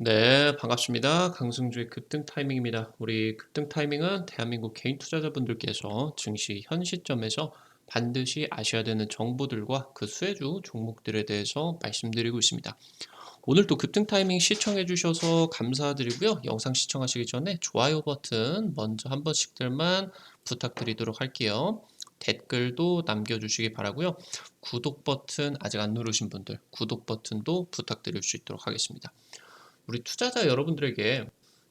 네, 반갑습니다. 강승주의 급등 타이밍입니다. 우리 급등 타이밍은 대한민국 개인 투자자분들께서 증시 현 시점에서 반드시 아셔야 되는 정보들과 그 수혜주 종목들에 대해서 말씀드리고 있습니다. 오늘도 급등 타이밍 시청해 주셔서 감사드리고요. 영상 시청하시기 전에 좋아요 버튼 먼저 한 번씩들만 부탁드리도록 할게요. 댓글도 남겨주시기 바라고요. 구독 버튼 아직 안 누르신 분들 구독 버튼도 부탁드릴 수 있도록 하겠습니다. 우리 투자자 여러분들에게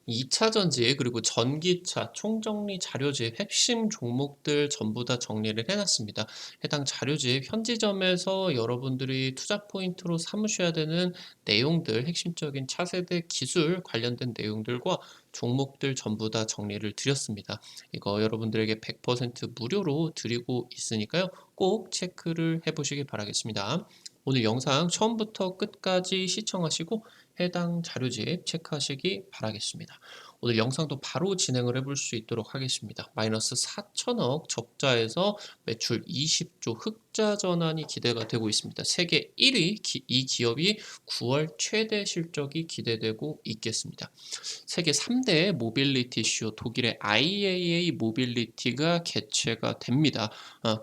2차 전지 그리고 전기차 총정리 자료집 핵심 종목들 전부 다 정리를 해놨습니다. 해당 자료집 현지점에서 여러분들이 투자 포인트로 삼으셔야 되는 내용들, 핵심적인 차세대 기술 관련된 내용들과 종목들 전부 다 정리를 드렸습니다. 이거 여러분들에게 100% 무료로 드리고 있으니까요. 꼭 체크를 해보시기 바라겠습니다. 오늘 영상 처음부터 끝까지 시청하시고 해당 자료집 체크하시기 바라겠습니다. 오늘 영상도 바로 진행을 해볼 수 있도록 하겠습니다. 마이너스 4천억 적자에서 매출 20조 흑자 전환이 기대가 되고 있습니다. 세계 1위 이 기업이 9월 최대 실적이 기대되고 있겠습니다. 세계 3대 모빌리티 쇼 독일의 IAA 모빌리티가 개최가 됩니다.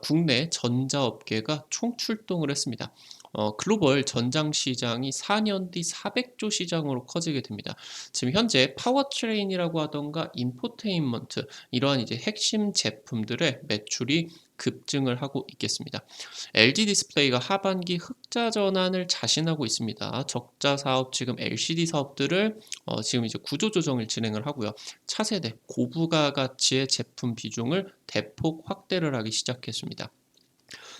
국내 전자업계가 총출동을 했습니다. 글로벌 전장 시장이 4년 뒤 400조 시장으로 커지게 됩니다. 지금 현재 파워트레인이라고 하던가 인포테인먼트 이러한 이제 핵심 제품들의 매출이 급증을 하고 있겠습니다. LG 디스플레이가 하반기 흑자 전환을 자신하고 있습니다. 적자 사업 지금 LCD 사업들을 지금 이제 구조 조정을 진행을 하고요. 차세대 고부가 가치의 제품 비중을 대폭 확대를 하기 시작했습니다.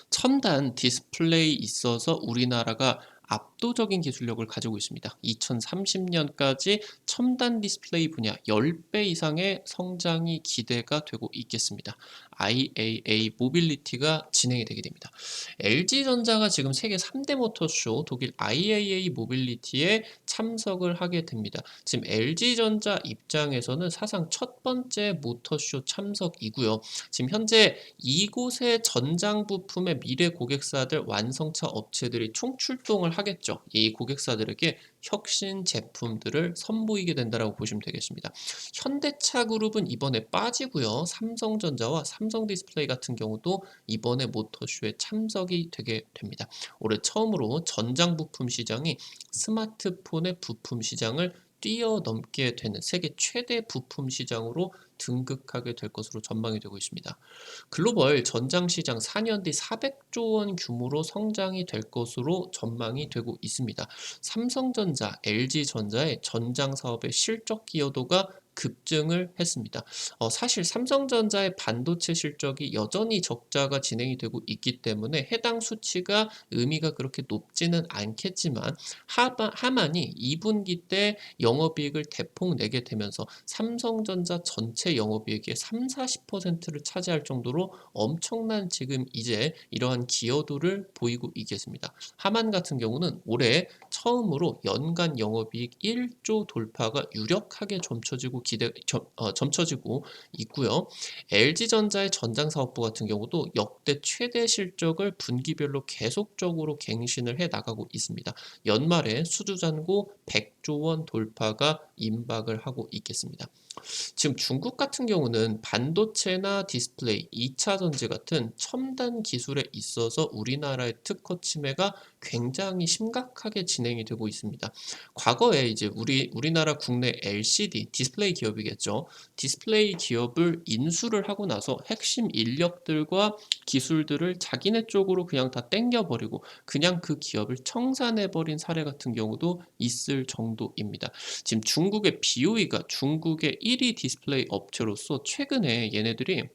첨단 디스플레이 있어서 우리나라가 압도적인 기술력을 가지고 있습니다. 2030년까지 첨단 디스플레이 분야 10배 이상의 성장이 기대가 되고 있겠습니다. IAA 모빌리티가 진행이 되게 됩니다. LG전자가 지금 세계 3대 모터쇼 독일 IAA 모빌리티에 참석을 하게 됩니다. 지금 LG전자 입장에서는 사상 첫 번째 모터쇼 참석이고요. 지금 현재 이곳의 전장 부품의 미래 고객사들 완성차 업체들이 총출동을 하겠죠. 이 고객사들에게 혁신 제품들을 선보이게 된다라고 보시면 되겠습니다. 현대차 그룹은 이번에 빠지고요. 삼성전자와 삼성디스플레이 같은 경우도 이번에 모터쇼에 참석이 되게 됩니다. 올해 처음으로 전장 부품 시장이 스마트폰의 부품 시장을 뛰어넘게 되는 세계 최대 부품 시장으로 등극하게 될 것으로 전망이 되고 있습니다. 글로벌 전장시장 4년 뒤 400조 원 규모로 성장이 될 것으로 전망이 되고 있습니다. 삼성전자, LG전자의 전장 사업의 실적 기여도가 급증을 했습니다. 사실 삼성전자의 반도체 실적이 여전히 적자가 진행이 되고 있기 때문에 해당 수치가 의미가 그렇게 높지는 않겠지만 하만이 2분기 때 영업이익을 대폭 내게 되면서 삼성전자 전체 영업이익의 3, 40%를 차지할 정도로 엄청난 지금 이제 이러한 기여도를 보이고 있겠습니다. 하만 같은 경우는 올해 처음으로 연간 영업이익 1조 돌파가 유력하게 점쳐지고 있고요. LG전자의 전장사업부 같은 경우도 역대 최대 실적을 분기별로 계속적으로 갱신을 해 나가고 있습니다. 연말에 수주잔고 100조 원 돌파가 임박을 하고 있겠습니다. 지금 중국 같은 경우는 반도체나 디스플레이, 2차 전지 같은 첨단 기술에 있어서 우리나라의 특허 침해가 굉장히 심각하게 진행이 되고 있습니다. 과거에 이제 우리나라 국내 LCD 디스플레이 기업이겠죠. 디스플레이 기업을 인수를 하고 나서 핵심 인력들과 기술들을 자기네 쪽으로 그냥 다 땡겨버리고 그냥 그 기업을 청산해버린 사례 같은 경우도 있을 정도입니다. 지금 중국의 BOE가 중국의 1위 디스플레이 업체로서 최근에 얘네들이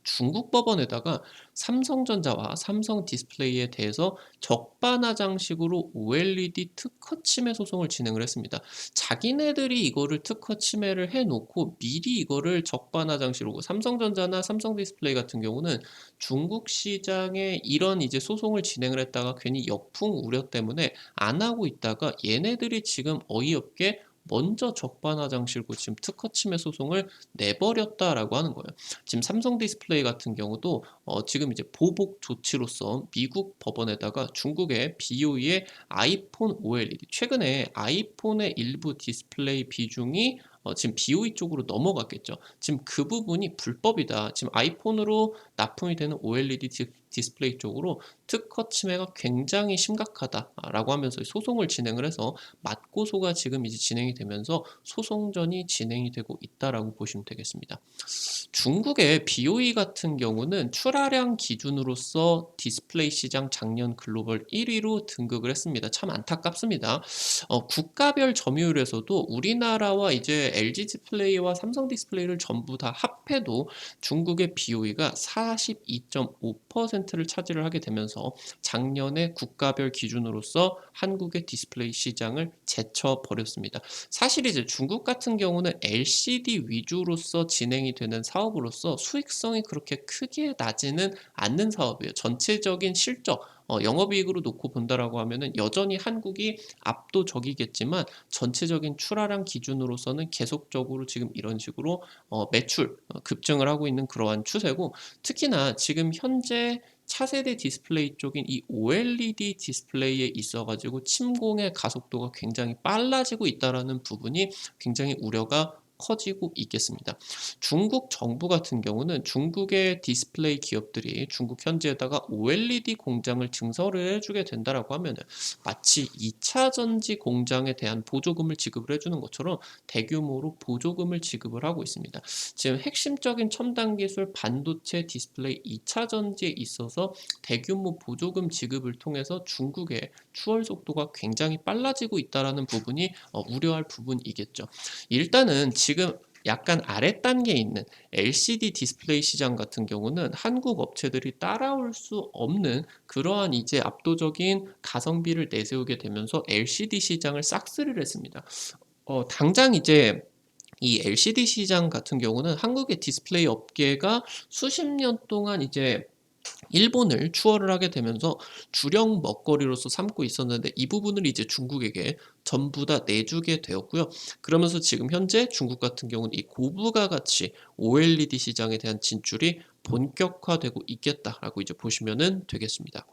중국 법원에다가 삼성전자와 삼성 디스플레이에 대해서 적반하장식으로 OLED 특허 침해 소송을 진행을 했습니다. 자기네들이 이거를 특허 침해를 해놓고 미리 이거를 적반하장식으로 삼성전자나 삼성 디스플레이 같은 경우는 중국 시장에 이런 이제 소송을 진행을 했다가 괜히 역풍 우려 때문에 안 하고 있다가 얘네들이 지금 어이없게 먼저 적반하장 싫고 지금 특허 침해 소송을 내버렸다라고 하는 거예요. 지금 삼성 디스플레이 같은 경우도 지금 이제 보복 조치로서 미국 법원에다가 중국의 BOE의 아이폰 OLED, 최근에 아이폰의 일부 디스플레이 비중이 지금 BOE 쪽으로 넘어갔겠죠. 지금 그 부분이 불법이다. 지금 아이폰으로 납품이 되는 OLED 디스플레이 쪽으로 특허 침해가 굉장히 심각하다라고 하면서 소송을 진행을 해서 맞고소가 지금 이제 진행이 되면서 소송전이 진행이 되고 있다라고 보시면 되겠습니다. 중국의 BOE 같은 경우는 출하량 기준으로서 디스플레이 시장 작년 글로벌 1위로 등극을 했습니다. 참 안타깝습니다. 국가별 점유율에서도 우리나라와 이제 LG 디스플레이와 삼성 디스플레이를 전부 다 합해도 중국의 BOE가 42.5%를 차지를 하게 되면서 작년에 국가별 기준으로서 한국의 디스플레이 시장을 제쳐버렸습니다. 사실 이제 중국 같은 경우는 LCD 위주로서 진행이 되는 사업으로서 수익성이 그렇게 크게 나지는 않는 사업이에요. 전체적인 실적, 영업이익으로 놓고 본다라고 하면은 여전히 한국이 압도적이겠지만 전체적인 출하량 기준으로서는 계속적으로 지금 이런 식으로 매출 급증을 하고 있는 그러한 추세고, 특히나 지금 현재 차세대 디스플레이 쪽인 이 OLED 디스플레이에 있어가지고 침공의 가속도가 굉장히 빨라지고 있다라는 부분이 굉장히 우려가 커지고 있겠습니다. 중국 정부 같은 경우는 중국의 디스플레이 기업들이 중국 현지에다가 OLED 공장을 증설을 해주게 된다라고 하면은 마치 2차 전지 공장에 대한 보조금을 지급을 해주는 것처럼 대규모로 보조금을 지급을 하고 있습니다. 지금 핵심적인 첨단 기술 반도체 디스플레이 2차 전지에 있어서 대규모 보조금 지급을 통해서 중국의 추월 속도가 굉장히 빨라지고 있다라는 부분이 우려할 부분이겠죠. 일단은 지금 약간 아래 단계에 있는 LCD 디스플레이 시장 같은 경우는 한국 업체들이 따라올 수 없는 그러한 이제 압도적인 가성비를 내세우게 되면서 LCD 시장을 싹쓸이를 했습니다. 당장 이제 이 LCD 시장 같은 경우는 한국의 디스플레이 업계가 수십 년 동안 이제 일본을 추월을 하게 되면서 주력 먹거리로서 삼고 있었는데 이 부분을 이제 중국에게 전부 다 내주게 되었고요. 그러면서 지금 현재 중국 같은 경우는 이 고부가 가치 OLED 시장에 대한 진출이 본격화되고 있겠다라고 이제 보시면은 되겠습니다.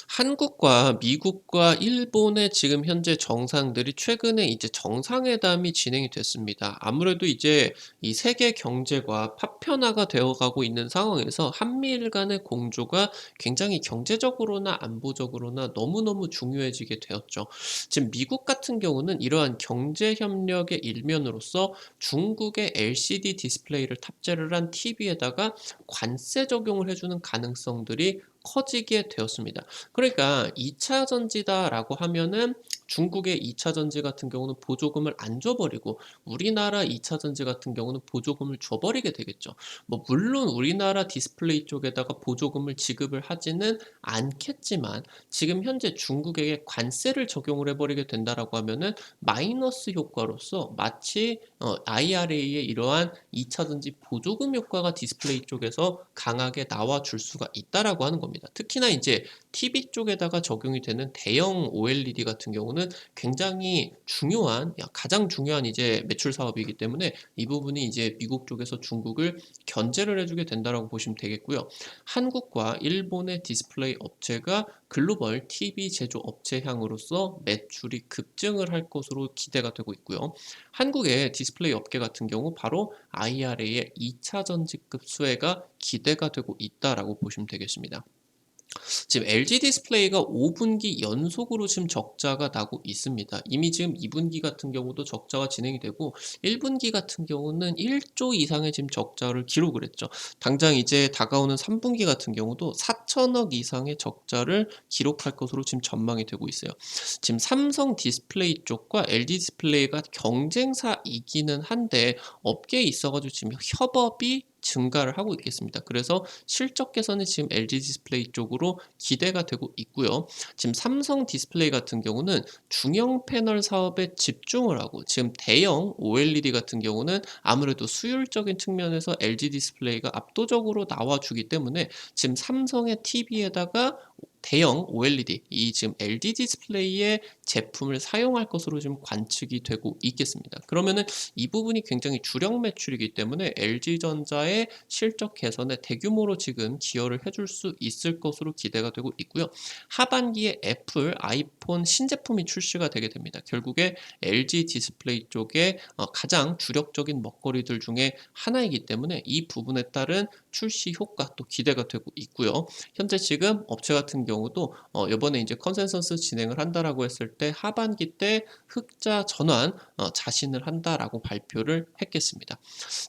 한국과 미국과 일본의 지금 현재 정상들이 최근에 이제 정상회담이 진행이 됐습니다. 아무래도 이제 이 세계 경제가 파편화가 되어가고 있는 상황에서 한미일 간의 공조가 굉장히 경제적으로나 안보적으로나 너무너무 중요해지게 되었죠. 지금 미국 같은 경우는 이러한 경제 협력의 일면으로서 중국의 LCD 디스플레이를 탑재를 한 TV에다가 관세 적용을 해주는 가능성들이 커지게 되었습니다. 그러니까 2차 전지다라고 하면은 중국의 2차 전지 같은 경우는 보조금을 안 줘버리고 우리나라 2차 전지 같은 경우는 보조금을 줘버리게 되겠죠. 뭐 물론 우리나라 디스플레이 쪽에다가 보조금을 지급을 하지는 않겠지만 지금 현재 중국에게 관세를 적용을 해버리게 된다라고 하면은 마이너스 효과로서 마치 IRA의 이러한 2차 전지 보조금 효과가 디스플레이 쪽에서 강하게 나와줄 수가 있다라고 하는 겁니다. 특히나 이제 TV 쪽에다가 적용이 되는 대형 OLED 같은 경우는 굉장히 중요한, 가장 중요한 이제 매출 사업이기 때문에 이 부분이 이제 미국 쪽에서 중국을 견제를 해주게 된다라고 보시면 되겠고요. 한국과 일본의 디스플레이 업체가 글로벌 TV 제조 업체 향으로서 매출이 급증을 할 것으로 기대가 되고 있고요. 한국의 디스플레이 업계 같은 경우 바로 IRA의 2차 전지급 수혜가 기대가 되고 있다라고 보시면 되겠습니다. 지금 LG 디스플레이가 5분기 연속으로 지금 적자가 나고 있습니다. 이미 지금 2분기 같은 경우도 적자가 진행이 되고 1분기 같은 경우는 1조 이상의 지금 적자를 기록을 했죠. 당장 이제 다가오는 3분기 같은 경우도 4천억 이상의 적자를 기록할 것으로 지금 전망이 되고 있어요. 지금 삼성 디스플레이 쪽과 LG 디스플레이가 경쟁사이기는 한데 업계에 있어가지고 지금 협업이 증가를 하고 있겠습니다. 그래서 실적 개선이 지금 LG 디스플레이 쪽으로 기대가 되고 있고요. 지금 삼성 디스플레이 같은 경우는 중형 패널 사업에 집중을 하고 지금 대형 OLED 같은 경우는 아무래도 수율적인 측면에서 LG 디스플레이가 압도적으로 나와주기 때문에 지금 삼성의 TV에다가 대형 OLED 이 지금 LG 디스플레이의 제품을 사용할 것으로 지금 관측이 되고 있겠습니다. 그러면은 이 부분이 굉장히 주력 매출이기 때문에 LG전자의 실적 개선에 대규모로 지금 기여를 해줄 수 있을 것으로 기대가 되고 있고요. 하반기에 애플 아이폰 신제품이 출시가 되게 됩니다. 결국에 LG 디스플레이 쪽에 가장 주력적인 먹거리들 중에 하나이기 때문에 이 부분에 따른 출시 효과 또 기대가 되고 있고요. 현재 지금 업체 같은 경우도 이번에 이제 컨센서스 진행을 한다라고 했을 때 하반기 때 흑자 전환 자신을 한다라고 발표를 했겠습니다.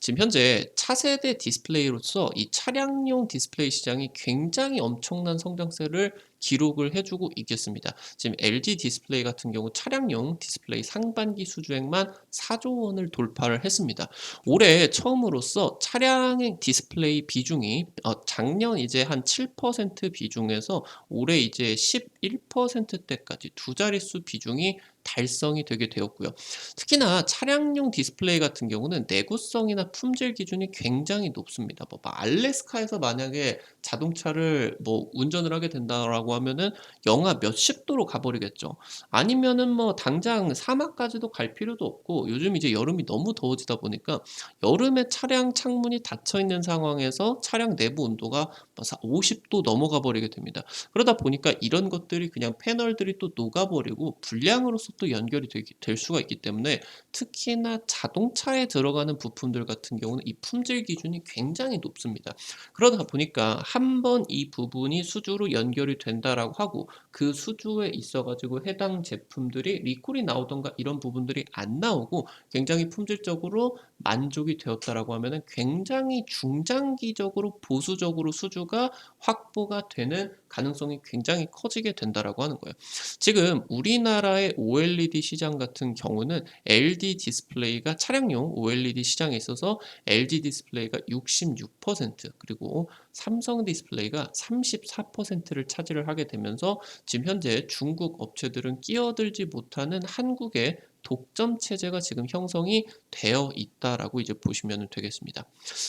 지금 현재 차세대 디스플레이로서 이 차량용 디스플레이 시장이 굉장히 엄청난 성장세를 기록을 해주고 있겠습니다. 지금 LG 디스플레이 같은 경우 차량용 디스플레이 상반기 수주액만 4조 원을 돌파를 했습니다. 올해 처음으로써 차량의 디스플레이 비중이 작년 이제 한 7% 비중에서 올해 이제 11%대까지 두 자릿수 비중이 달성이 되게 되었고요. 특히나 차량용 디스플레이 같은 경우는 내구성이나 품질 기준이 굉장히 높습니다. 뭐 알래스카에서 만약에 자동차를 뭐 운전을 하게 된다라고 하면은 영하 몇십 도로 가버리겠죠. 아니면은 뭐 당장 사막까지도 갈 필요도 없고 요즘 이제 여름이 너무 더워지다 보니까 여름에 차량 창문이 닫혀 있는 상황에서 차량 내부 온도가 50도 넘어가 버리게 됩니다. 그러다 보니까 이런 것들이 그냥 패널들이 또 녹아버리고 불량으로서 또 연결이 될 수가 있기 때문에 특히나 자동차에 들어가는 부품들 같은 경우는 이 품질 기준이 굉장히 높습니다. 그러다 보니까 한번 이 부분이 수주로 연결이 된다라고 하고 그 수주에 있어가지고 해당 제품들이 리콜이 나오던가 이런 부분들이 안 나오고 굉장히 품질적으로 만족이 되었다라고 하면은 굉장히 중장기적으로 보수적으로 수주가 확보가 되는 가능성이 굉장히 커지게 된다라고 하는 거예요. 지금 우리나라의 OLED 시장 같은 경우는 LG 디스플레이가 차량용 OLED 시장에 있어서 LG 디스플레이가 66% 그리고 삼성 디스플레이가 34%를 차지를 하게 되면서 지금 현재 중국 업체들은 끼어들지 못하는 한국의 독점 체제가 지금 형성이 되어 있다라고 이제 보시면 되겠습니다.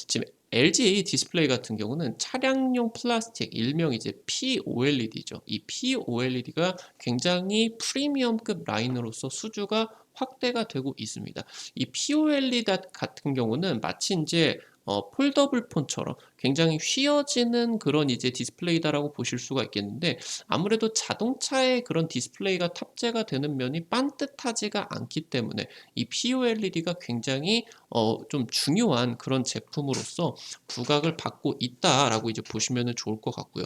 지금 LG 디스플레이 같은 경우는 차량용 플라스틱 일명 이제 POLED죠. 이 POLED가 굉장히 프리미엄급 라인으로서 수주가 확대가 되고 있습니다. 이 POLED 같은 경우는 마치 이제 폴더블 폰처럼 굉장히 휘어지는 그런 이제 디스플레이다라고 보실 수가 있겠는데 아무래도 자동차에 그런 디스플레이가 탑재가 되는 면이 반듯하지가 않기 때문에 이 POLED가 굉장히 좀 중요한 그런 제품으로서 부각을 받고 있다라고 이제 보시면 좋을 것 같고요.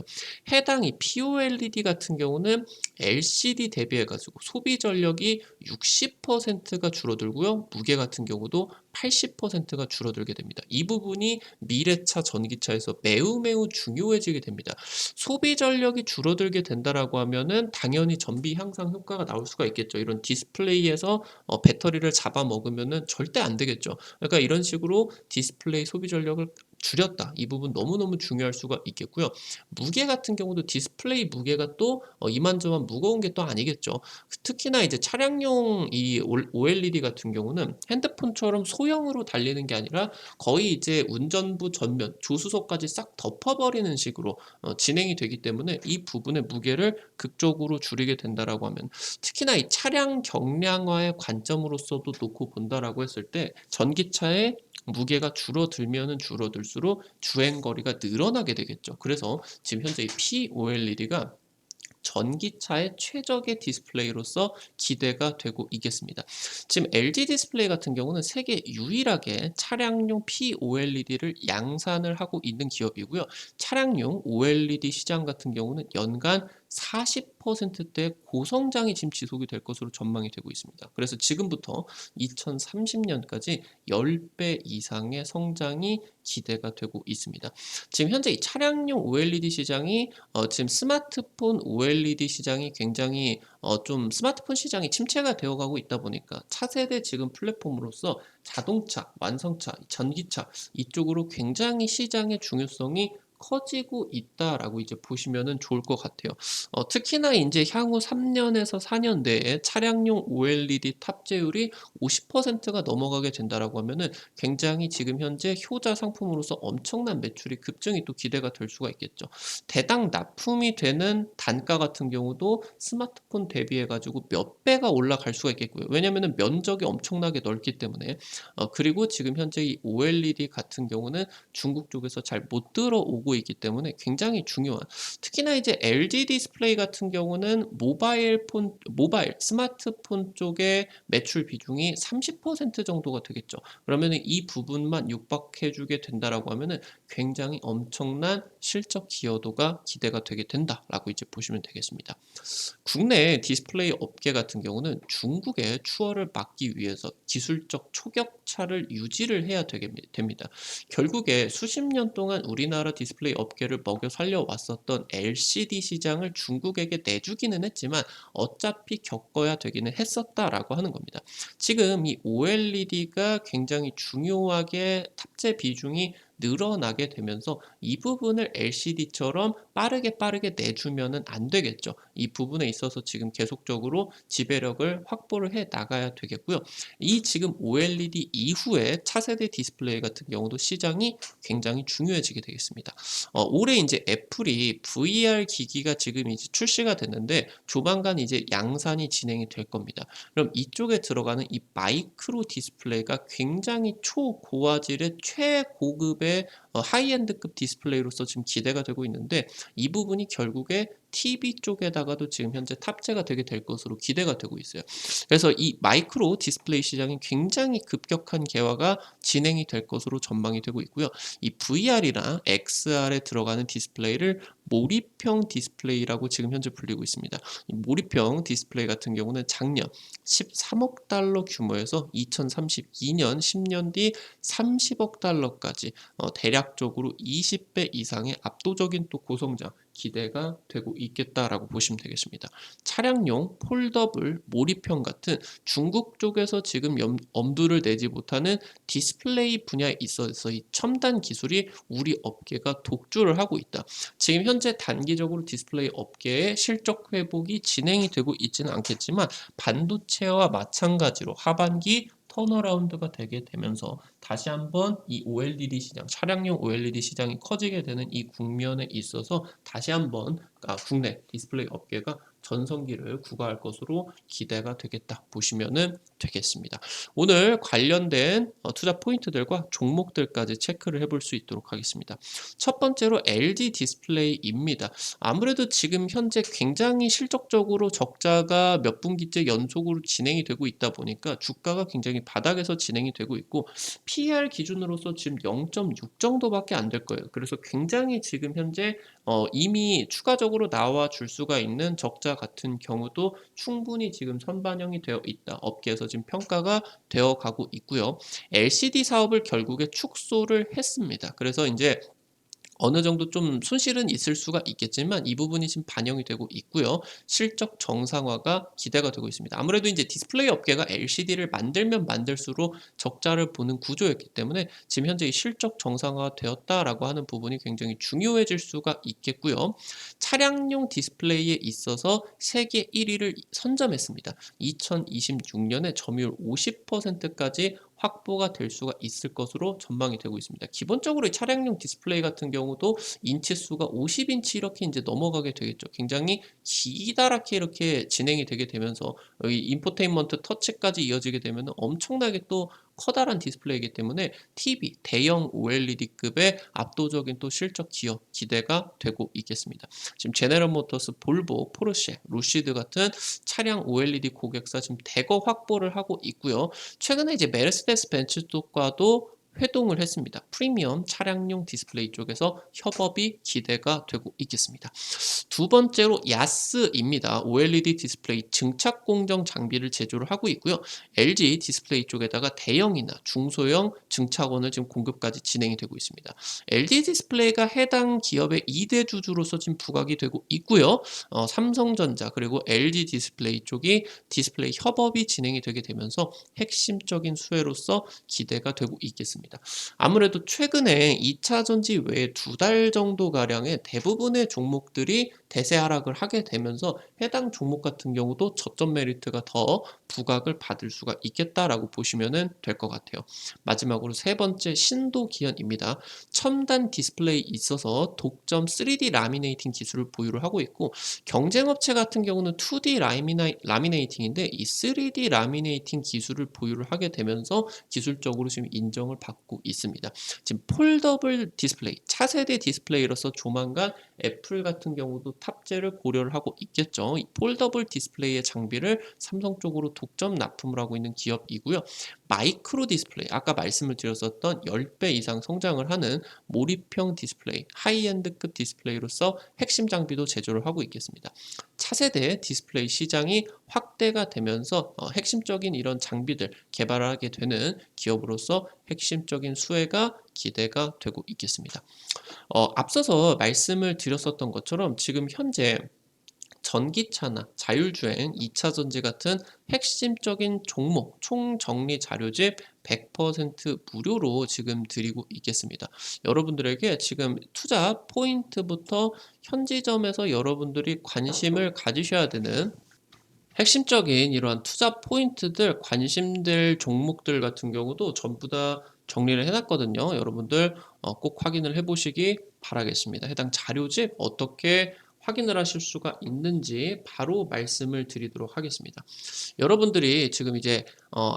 해당 이 POLED 같은 경우는 LCD 대비해 가지고 소비 전력이 60%가 줄어들고요. 무게 같은 경우도 80%가 줄어들게 됩니다. 이 부분이 미래차 전기차에서 매우 중요해지게 됩니다. 소비 전력이 줄어들게 된다라고 하면은 당연히 전비 향상 효과가 나올 수가 있겠죠. 이런 디스플레이에서 배터리를 잡아먹으면은 절대 안 되겠죠. 그러니까 이런 식으로 디스플레이 소비 전력을 줄였다. 이 부분 너무너무 중요할 수가 있겠고요. 무게 같은 경우도 디스플레이 무게가 또 이만저만 무거운 게 또 아니겠죠. 특히나 이제 차량용 이 OLED 같은 경우는 핸드폰처럼 소형으로 달리는 게 아니라 거의 이제 운전부 전면, 조수석까지 싹 덮어버리는 식으로 진행이 되기 때문에 이 부분의 무게를 극적으로 줄이게 된다라고 하면 특히나 이 차량 경량화의 관점으로서도 놓고 본다라고 했을 때 전기차의 무게가 줄어들면은 줄어들수록 주행거리가 늘어나게 되겠죠. 그래서 지금 현재 이 POLED가 전기차의 최적의 디스플레이로서 기대가 되고 있겠습니다. 지금 LG 디스플레이 같은 경우는 세계 유일하게 차량용 POLED를 양산을 하고 있는 기업이고요. 차량용 OLED 시장 같은 경우는 연간 40%대 고성장이 지금 지속이 될 것으로 전망이 되고 있습니다. 그래서 지금부터 2030년까지 10배 이상의 성장이 기대가 되고 있습니다. 지금 현재 이 차량용 OLED 시장이 지금 스마트폰 OLED 시장이 굉장히 좀 스마트폰 시장이 침체가 되어가고 있다 보니까 차세대 지금 플랫폼으로서 자동차, 완성차, 전기차 이쪽으로 굉장히 시장의 중요성이 커지고 있다라고 이제 보시면은 좋을 것 같아요. 특히나 인제 향후 3 년에서 4년 내에 차량용 OLED 탑재율이 50%가 넘어가게 된다라고 하면은 굉장히 지금 현재 효자 상품으로서 엄청난 매출이 급증이 또 기대가 될 수가 있겠죠. 대당 납품이 되는 단가 같은 경우도 스마트폰 대비해 가지고 몇 배가 올라갈 수가 있겠고요. 왜냐면은 면적이 엄청나게 넓기 때문에. 그리고 지금 현재 이 OLED 같은 경우는 중국 쪽에서 잘 못 들어오고 있기 때문에 굉장히 중요한, 특히나 이제 LG 디스플레이 같은 경우는 모바일 스마트폰 쪽의 매출 비중이 30% 정도가 되겠죠. 그러면은 이 부분만 육박해 주게 된다라고 하면은 굉장히 엄청난 실적 기여도가 기대가 되게 된다라고 이제 보시면 되겠습니다. 국내 디스플레이 업계 같은 경우는 중국의 추월을 막기 위해서 기술적 초격차를 유지를 해야 됩니다. 결국에 수십 년 동안 우리나라 디스플레이 업계를 먹여 살려왔었던 LCD 시장을 중국에게 내주기는 했지만 어차피 겪어야 되기는 했었다라고 하는 겁니다. 지금 이 OLED가 굉장히 중요하게 탑재 비중이 늘어나게 되면서 이 부분을 LCD처럼 빠르게 내주면은 안 되겠죠. 이 부분에 있어서 지금 계속적으로 지배력을 확보를 해 나가야 되겠고요. 이 지금 OLED 이후에 차세대 디스플레이 같은 경우도 시장이 굉장히 중요해지게 되겠습니다. 올해 이제 애플이 VR 기기가 지금 이제 출시가 됐는데 조만간 이제 양산이 진행이 될 겁니다. 그럼 이쪽에 들어가는 이 마이크로 디스플레이가 굉장히 초고화질의 최고급의 하이엔드급 디스플레이로서 지금 기대가 되고 있는데 이 부분이 결국에 TV 쪽에다가도 지금 현재 탑재가 되게 될 것으로 기대가 되고 있어요. 그래서 이 마이크로 디스플레이 시장이 굉장히 급격한 개화가 진행이 될 것으로 전망이 되고 있고요. 이 VR이나 XR에 들어가는 디스플레이를 몰입형 디스플레이라고 지금 현재 불리고 있습니다. 이 몰입형 디스플레이 같은 경우는 작년 13억 달러 규모에서 2032년 10년 뒤 30억 달러까지 대략적으로 20배 이상의 압도적인 또 고성장 기대가 되고 있겠다라고 보시면 되겠습니다. 차량용 폴더블 몰입형 같은 중국 쪽에서 지금 엄두를 내지 못하는 디스플레이 분야에 있어서 이 첨단 기술이 우리 업계가 독주를 하고 있다. 지금 현재 단기적으로 디스플레이 업계의 실적 회복이 진행이 되고 있지는 않겠지만 반도체와 마찬가지로 하반기 턴어라운드가 되게 되면서 다시 한번 이 OLED 시장, 차량용 OLED 시장이 커지게 되는 이 국면에 있어서 다시 한번 국내 디스플레이 업계가 전성기를 구가할 것으로 기대가 되겠다 보시면은 되겠습니다. 오늘 관련된 투자 포인트들과 종목들까지 체크를 해볼 수 있도록 하겠습니다. 첫 번째로 LG 디스플레이입니다. 아무래도 지금 현재 굉장히 실적적으로 적자가 몇 분기째 연속으로 진행이 되고 있다 보니까 주가가 굉장히 바닥에서 진행이 되고 있고 PER 기준으로서 지금 0.6 정도밖에 안 될 거예요. 그래서 굉장히 지금 현재 이미 추가적으로 나와 줄 수가 있는 적자 같은 경우도 충분히 지금 선반영이 되어 있다. 업계에서 지금 평가가 되어 가고 있고요. LCD 사업을 결국에 축소를 했습니다. 그래서 이제 어느 정도 좀 손실은 있을 수가 있겠지만 이 부분이 지금 반영이 되고 있고요. 실적 정상화가 기대가 되고 있습니다. 아무래도 이제 디스플레이 업계가 LCD를 만들면 만들수록 적자를 보는 구조였기 때문에 지금 현재 이 실적 정상화 되었다라고 하는 부분이 굉장히 중요해질 수가 있겠고요. 차량용 디스플레이에 있어서 세계 1위를 선점했습니다. 2026년에 점유율 50%까지 확보가 될 수가 있을 것으로 전망이 되고 있습니다. 기본적으로 이 차량용 디스플레이 같은 경우도 인치수가 50인치 이렇게 이제 넘어가게 되겠죠. 굉장히 기다랗게 이렇게 진행이 되게 되면서 이 인포테인먼트 터치까지 이어지게 되면 엄청나게 또 커다란 디스플레이이기 때문에 TV, 대형 OLED급의 압도적인 또 실적 기여 기대가 되고 있겠습니다. 지금 제네럴 모터스, 볼보, 포르쉐, 루시드 같은 차량 OLED 고객사 지금 대거 확보를 하고 있고요. 최근에 이제 메르세데스 벤츠 쪽과도 회동을 했습니다. 프리미엄 차량용 디스플레이 쪽에서 협업이 기대가 되고 있겠습니다. 두 번째로 야스입니다. OLED 디스플레이 증착 공정 장비를 제조를 하고 있고요. LG 디스플레이 쪽에다가 대형이나 중소형 증착원을 지금 공급까지 진행이 되고 있습니다. LG 디스플레이가 해당 기업의 2대 주주로서 지금 부각이 되고 있고요. 삼성전자 그리고 LG 디스플레이 쪽이 디스플레이 협업이 진행이 되게 되면서 핵심적인 수혜로서 기대가 되고 있겠습니다. 있습니다. 아무래도 최근에 2차 전지 외에 2달 정도 가량의 대부분의 종목들이 대세 하락을 하게 되면서 해당 종목 같은 경우도 저점 메리트가 더 부각을 받을 수가 있겠다라고 보시면은 될 것 같아요. 마지막으로 세 번째 신도기현입니다. 첨단 디스플레이 있어서 독점 3D 라미네이팅 기술을 보유를 하고 있고, 경쟁 업체 같은 경우는 2D 라미네이팅인데 이 3D 라미네이팅 기술을 보유를 하게 되면서 기술적으로 지금 인정을 받고 있습니다. 지금 폴더블 디스플레이, 차세대 디스플레이로서 조만간 애플 같은 경우도 탑재를 고려를 하고 있겠죠. 이 폴더블 디스플레이의 장비를 삼성 쪽으로 독점 납품을 하고 있는 기업이고요. 마이크로 디스플레이, 아까 말씀을 드렸었던 10배 이상 성장을 하는 몰입형 디스플레이, 하이엔드급 디스플레이로서 핵심 장비도 제조를 하고 있겠습니다. 차세대 디스플레이 시장이 확대가 되면서 핵심적인 이런 장비들 개발하게 되는 기업으로서 핵심적인 수혜가 기대가 되고 있겠습니다. 앞서서 말씀을 드렸었던 것처럼 지금 현재 전기차나 자율주행, 2차 전지 같은 핵심적인 종목 총정리 자료집 100% 무료로 지금 드리고 있겠습니다. 여러분들에게 지금 투자 포인트부터 현지점에서 여러분들이 관심을 가지셔야 되는 핵심적인 이러한 투자 포인트들, 관심될 종목들 같은 경우도 전부 다 정리를 해놨거든요. 여러분들 꼭 확인을 해보시기 바라겠습니다. 해당 자료집 어떻게 확인을 하실 수가 있는지 바로 말씀을 드리도록 하겠습니다. 여러분들이 지금 이제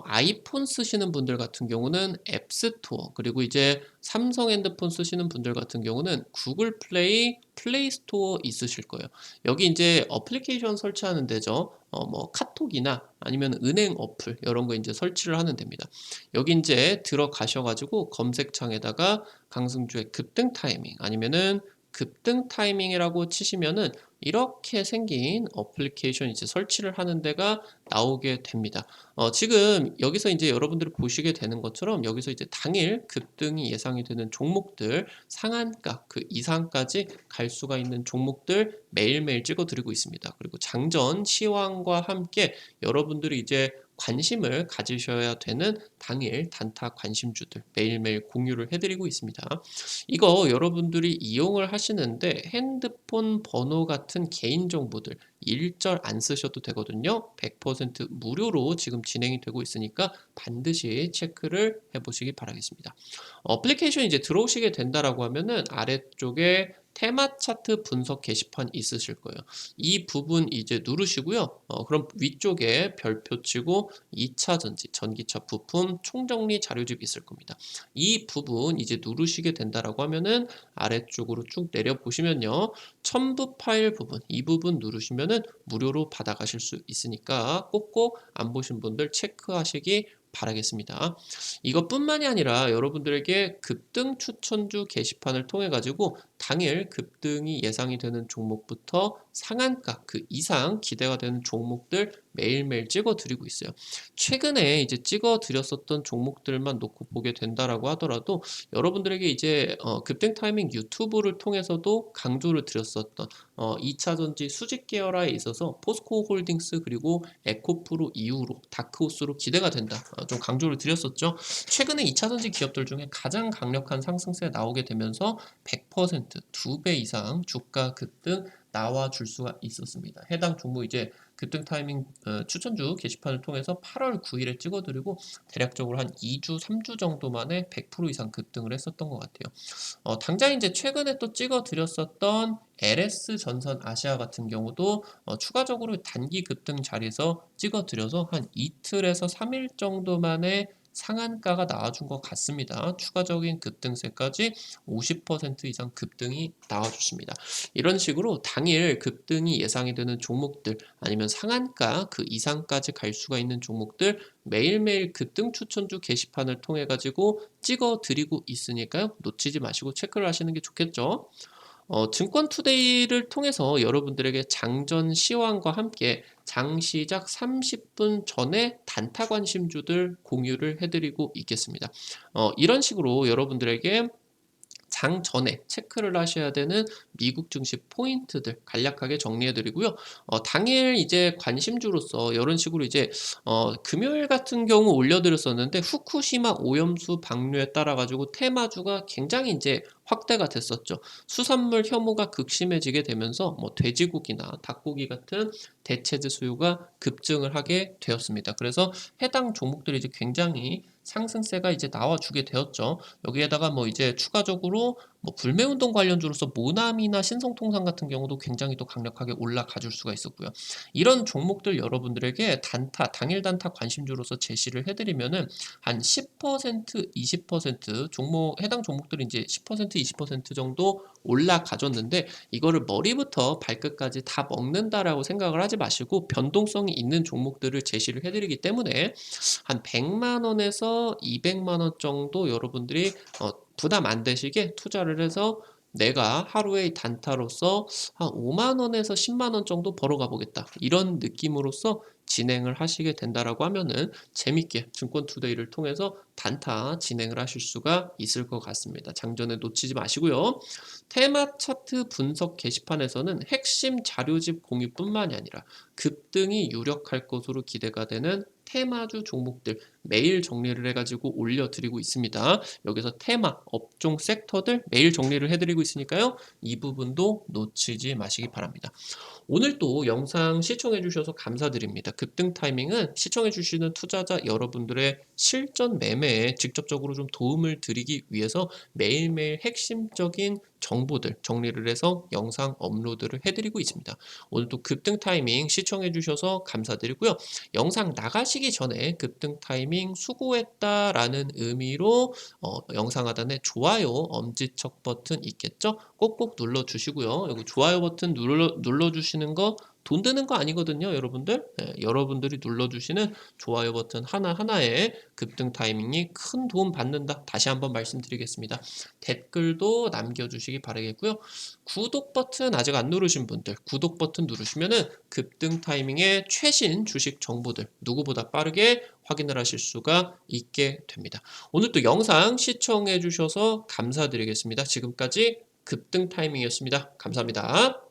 아이폰 쓰시는 분들 같은 경우는 앱스토어, 그리고 이제 삼성 핸드폰 쓰시는 분들 같은 경우는 구글 플레이, 플레이 스토어 있으실 거예요. 여기 이제 어플리케이션 설치하는 데죠. 뭐 카톡이나 아니면 은행 어플 이런 거 이제 설치를 하는 데입니다. 여기 이제 들어가셔가지고 검색창에다가 강승주의 급등 타이밍 아니면은 급등 타이밍이라고 치시면은 이렇게 생긴 어플리케이션 이제 설치를 하는 데가 나오게 됩니다. 지금 여기서 이제 여러분들이 보시게 되는 것처럼 여기서 이제 당일 급등이 예상이 되는 종목들, 상한가 그 이상까지 갈 수가 있는 종목들 매일매일 찍어드리고 있습니다. 그리고 장전 시황과 함께 여러분들이 이제 관심을 가지셔야 되는 당일 단타 관심주들 매일매일 공유를 해드리고 있습니다. 이거 여러분들이 이용을 하시는데 핸드폰 번호 같은 개인정보들 일절 안 쓰셔도 되거든요. 100% 무료로 지금 진행이 되고 있으니까 반드시 체크를 해보시기 바라겠습니다. 어플리케이션 이제 들어오시게 된다라고 하면은 아래쪽에 테마 차트 분석 게시판 있으실 거예요. 이 부분 이제 누르시고요. 그럼 위쪽에 별표 치고 2차 전지, 전기차 부품 총정리 자료집 있을 겁니다. 이 부분 이제 누르시게 된다라고 하면은 아래쪽으로 쭉 내려 보시면요. 첨부 파일 부분, 이 부분 누르시면은 무료로 받아가실 수 있으니까 꼭꼭 안 보신 분들 체크하시기 바라겠습니다. 이것뿐만이 아니라 여러분들에게 급등 추천주 게시판을 통해 가지고 당일 급등이 예상이 되는 종목부터 상한가 그 이상 기대가 되는 종목들 매일매일 찍어 드리고 있어요. 최근에 이제 찍어 드렸었던 종목들만 놓고 보게 된다라고 하더라도 여러분들에게 이제 급등 타이밍 유튜브를 통해서도 강조를 드렸었던 2차 전지 수직 계열화에 있어서 포스코 홀딩스 그리고 에코프로 이후로 다크호스로 기대가 된다. 좀 강조를 드렸었죠. 최근에 2차 전지 기업들 중에 가장 강력한 상승세 나오게 되면서 100% 2배 이상 주가 급등 나와줄 수가 있었습니다. 해당 종목 이제 급등 타이밍 추천주 게시판을 통해서 8월 9일에 찍어드리고 대략적으로 한 2주, 3주 정도 만에 100% 이상 급등을 했었던 것 같아요. 당장 이제 최근에 또 찍어드렸었던 LS 전선 아시아 같은 경우도 추가적으로 단기 급등 자리에서 찍어드려서 한 이틀에서 3일 정도 만에 상한가가 나와준 것 같습니다. 추가적인 급등세까지 50% 이상 급등이 나와줬습니다. 이런 식으로 당일 급등이 예상이 되는 종목들 아니면 상한가 그 이상까지 갈 수가 있는 종목들 매일매일 급등 추천주 게시판을 통해 가지고 찍어 드리고 있으니까요. 놓치지 마시고 체크를 하시는 게 좋겠죠. 증권투데이를 통해서 여러분들에게 장전 시황과 함께 장 시작 30분 전에 단타 관심주들 공유를 해드리고 있겠습니다. 이런 식으로 여러분들에게 장 전에 체크를 하셔야 되는 미국 증시 포인트들 간략하게 정리해 드리고요. 당일 이제 관심주로서 이런 식으로 이제 금요일 같은 경우 올려드렸었는데 후쿠시마 오염수 방류에 따라 가지고 테마주가 굉장히 이제 확대가 됐었죠. 수산물 혐오가 극심해지게 되면서 뭐 돼지고기나 닭고기 같은 대체재 수요가 급증을 하게 되었습니다. 그래서 해당 종목들이 이제 굉장히 상승세가 이제 나와주게 되었죠. 여기에다가 뭐 이제 추가적으로 뭐 불매운동 관련주로서 모나미나 신성통상 같은 경우도 굉장히 또 강력하게 올라가 줄 수가 있었고요. 이런 종목들 여러분들에게 단타, 당일 단타 관심주로서 제시를 해드리면은 한 10%, 20% 종목, 해당 종목들이 이제 10%, 20% 정도 올라가줬는데 이거를 머리부터 발끝까지 다 먹는다라고 생각을 하지 마시고 변동성이 있는 종목들을 제시를 해드리기 때문에 한 100만 원에서 200만 원 정도 여러분들이 부담 안 되시게 투자를 해서 내가 하루의 단타로서 한 5만 원에서 10만 원 정도 벌어가 보겠다. 이런 느낌으로써 진행을 하시게 된다라고 하면은 재밌게 증권 투데이를 통해서 단타 진행을 하실 수가 있을 것 같습니다. 장전에 놓치지 마시고요. 테마 차트 분석 게시판에서는 핵심 자료집 공유뿐만이 아니라 급등이 유력할 것으로 기대가 되는 테마주 종목들 매일 정리를 해가지고 올려드리고 있습니다. 여기서 테마, 업종, 섹터들 매일 정리를 해드리고 있으니까요. 이 부분도 놓치지 마시기 바랍니다. 오늘 또 영상 시청해 주셔서 감사드립니다. 급등 타이밍은 시청해 주시는 투자자 여러분들의 실전 매매에 직접적으로 좀 도움을 드리기 위해서 매일매일 핵심적인 정보들 정리를 해서 영상 업로드를 해드리고 있습니다. 오늘 또 급등 타이밍 시청해 주셔서 감사드리고요. 영상 나가시기 전에 급등 타이밍 수고했다라는 의미로 영상 하단에 좋아요 엄지척 버튼 있겠죠? 꼭꼭 눌러주시고요. 여기 좋아요 버튼 눌러주시는 거 돈 드는 거 아니거든요, 여러분들. 여러분들이 눌러주시는 좋아요 버튼 하나하나에 급등 타이밍이 큰 도움 받는다. 다시 한번 말씀드리겠습니다. 댓글도 남겨주시기 바라겠고요. 구독 버튼 아직 안 누르신 분들 구독 버튼 누르시면은 급등 타이밍의 최신 주식 정보들 누구보다 빠르게 확인을 하실 수가 있게 됩니다. 오늘 또 영상 시청해 주셔서 감사드리겠습니다. 지금까지 급등 타이밍이었습니다. 감사합니다.